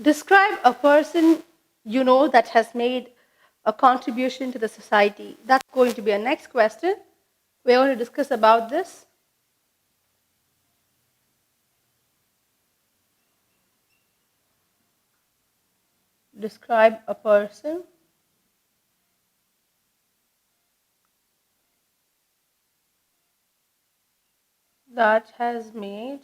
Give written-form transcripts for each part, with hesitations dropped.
Describe a person you know that has made a contribution to the society. That's going to be our next question. We're going to discuss about this. Describe a person that has made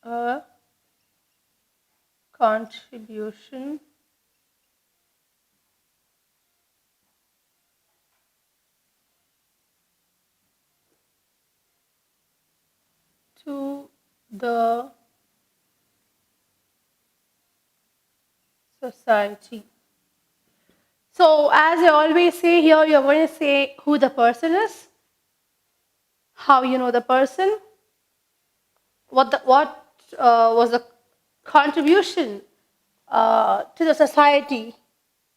a contribution to the society. So, as I always say here, you're going to say who the person is, how you know the person, what was the contribution to the society,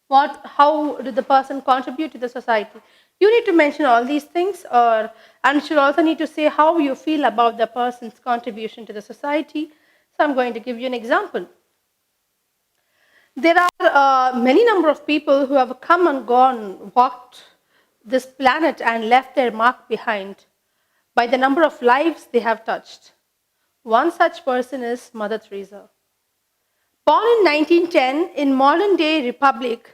how did the person contribute to the society. You need to mention all these things, and you should also need to say how you feel about the person's contribution to the society. So I'm going to give you an example. There are many number of people who have come and gone, walked this planet and left their mark behind by the number of lives they have touched. One such person is Mother Teresa. Born in 1910 in modern-day Republic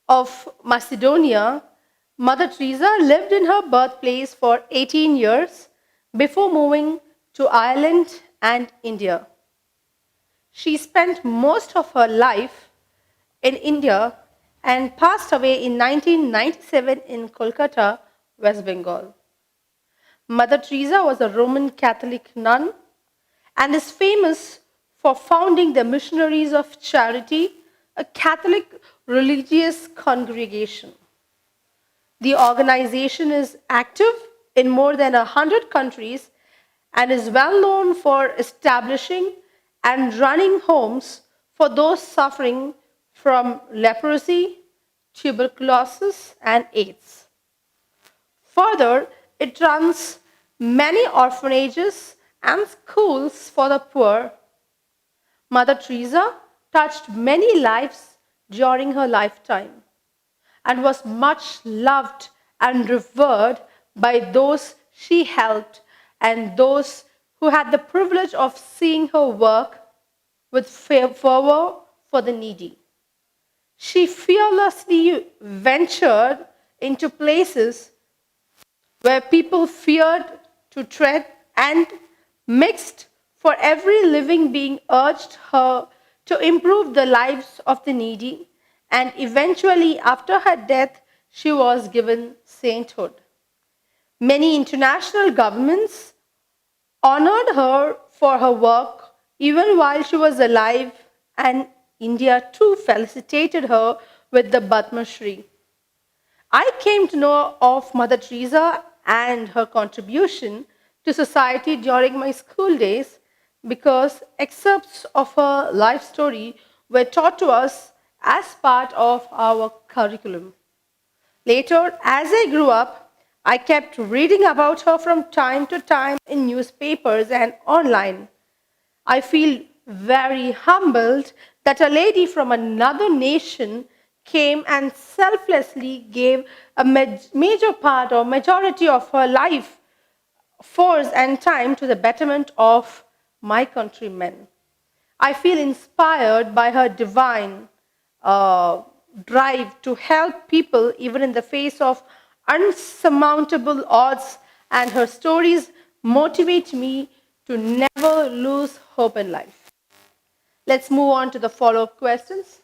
of Macedonia, Mother Teresa lived in her birthplace for 18 years before moving to Ireland and India. She spent most of her life in India and passed away in 1997 in Kolkata, West Bengal. Mother Teresa was a Roman Catholic nun and is famous for founding the Missionaries of Charity, a Catholic religious congregation. The organization is active in more than 100 countries and is well known for establishing and running homes for those suffering from leprosy, tuberculosis, and AIDS. Further, it runs many orphanages and schools for the poor. Mother Teresa touched many lives during her lifetime and was much loved and revered by those she helped and those who had the privilege of seeing her work with fervor for the needy. She fearlessly ventured into places where people feared to tread and mixed for every living being urged her to improve the lives of the needy, and eventually, after her death, she was given sainthood. Many international governments honored her for her work even while she was alive, and India too felicitated her with the Padma Shri. I came to know of Mother Teresa and her contribution to society during my school days because excerpts of her life story were taught to us as part of our curriculum. Later, as I grew up, I kept reading about her from time to time in newspapers and online. I feel very humbled that a lady from another nation came and selflessly gave a major part or majority of her life, force, and time to the betterment of my countrymen. I feel inspired by her divine uh, drive to help people even in the face of unsurmountable odds, and her stories motivate me to never lose hope in life. Let's move on to the follow-up questions.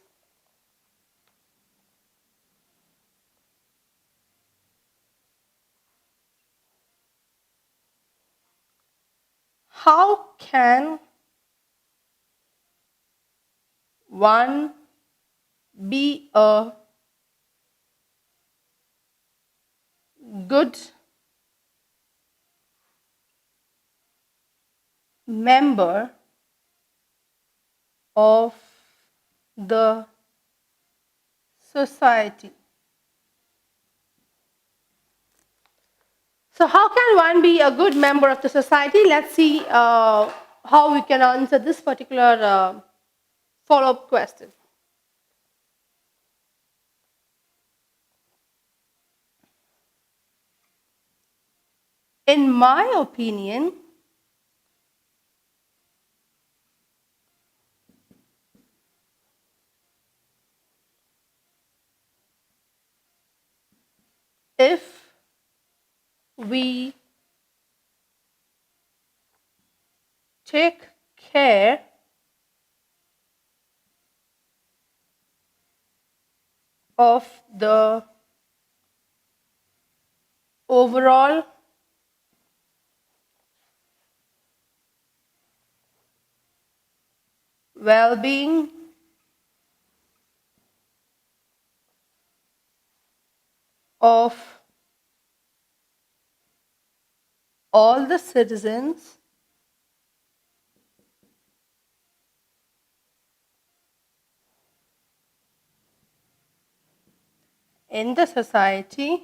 How can one be a good member of the society? So how can one be a good member of the society? Let's see how we can answer this particular follow-up question. In my opinion, if we take care of the overall well-being of all the citizens in the society,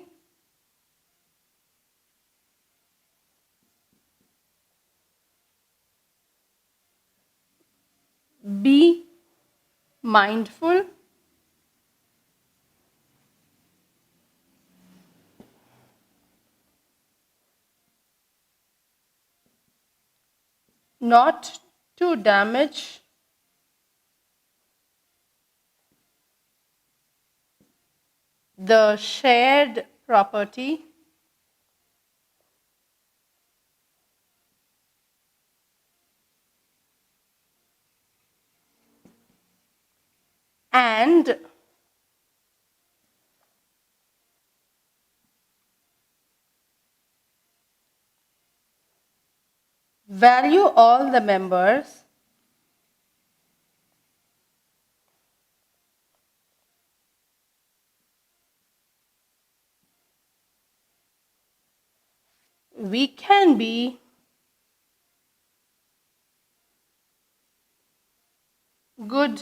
be mindful not to damage the shared property and value all the members we can be good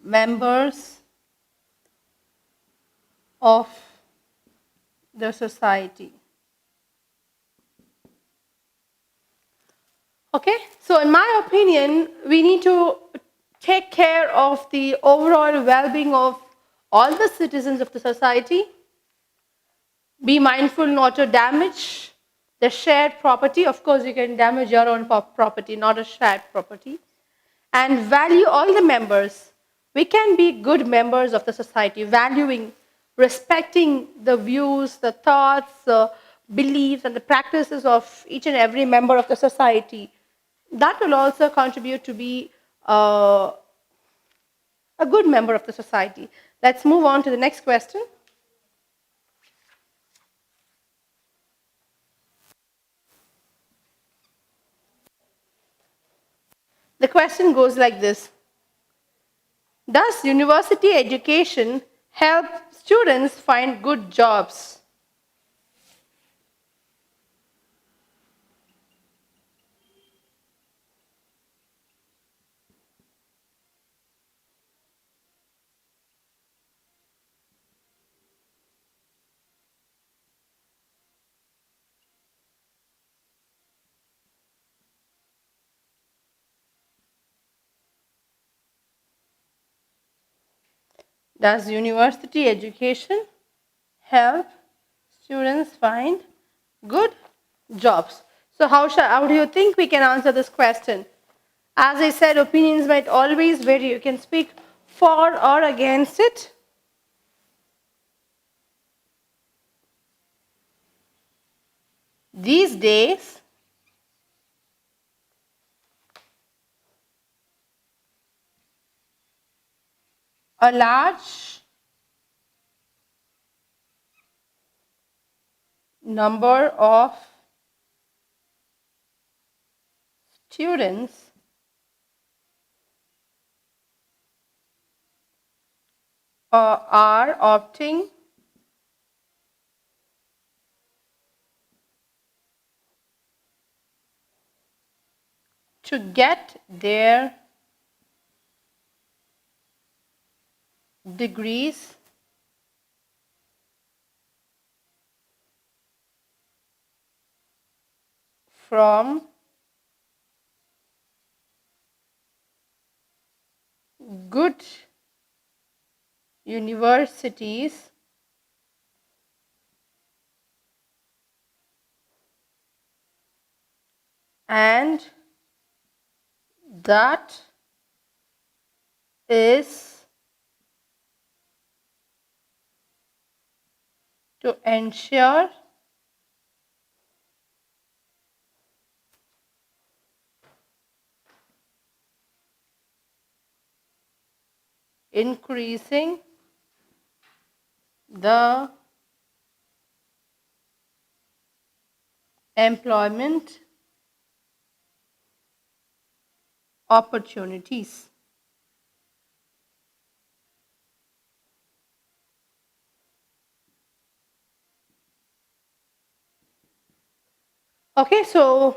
members of the society. Okay, so in my opinion, we need to take care of the overall well-being of all the citizens of the society. Be mindful not to damage the shared property. Of course, you can damage your own property, not a shared property. And value all the members. We can be good members of the society, valuing, respecting the views, the thoughts, the beliefs, and the practices of each and every member of the society. That will also contribute to be a good member of the society. Let's move on to the next question. The question goes like this: does university education help students find good jobs? Does university education help students find good jobs? So how do you think we can answer this question? As I said, opinions might always vary. You can speak for or against it. These days, a large number of students are opting to get their degrees from good universities and that is to ensure increasing the employment opportunities. Okay, so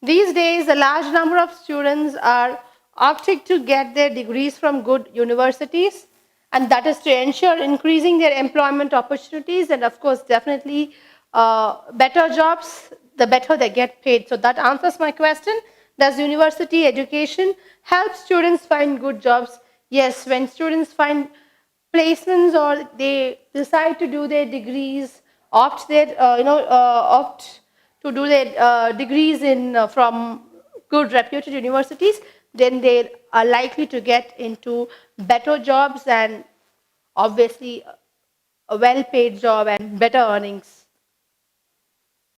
these days a large number of students are opting to get their degrees from good universities, and that is to ensure increasing their employment opportunities and of course definitely better jobs, the better they get paid. So that answers my question. Does university education help students find good jobs? Yes, when students find placements or they decide to do their degrees, opt to do their degrees in from good reputed universities, then they are likely to get into better jobs and obviously a well-paid job and better earnings.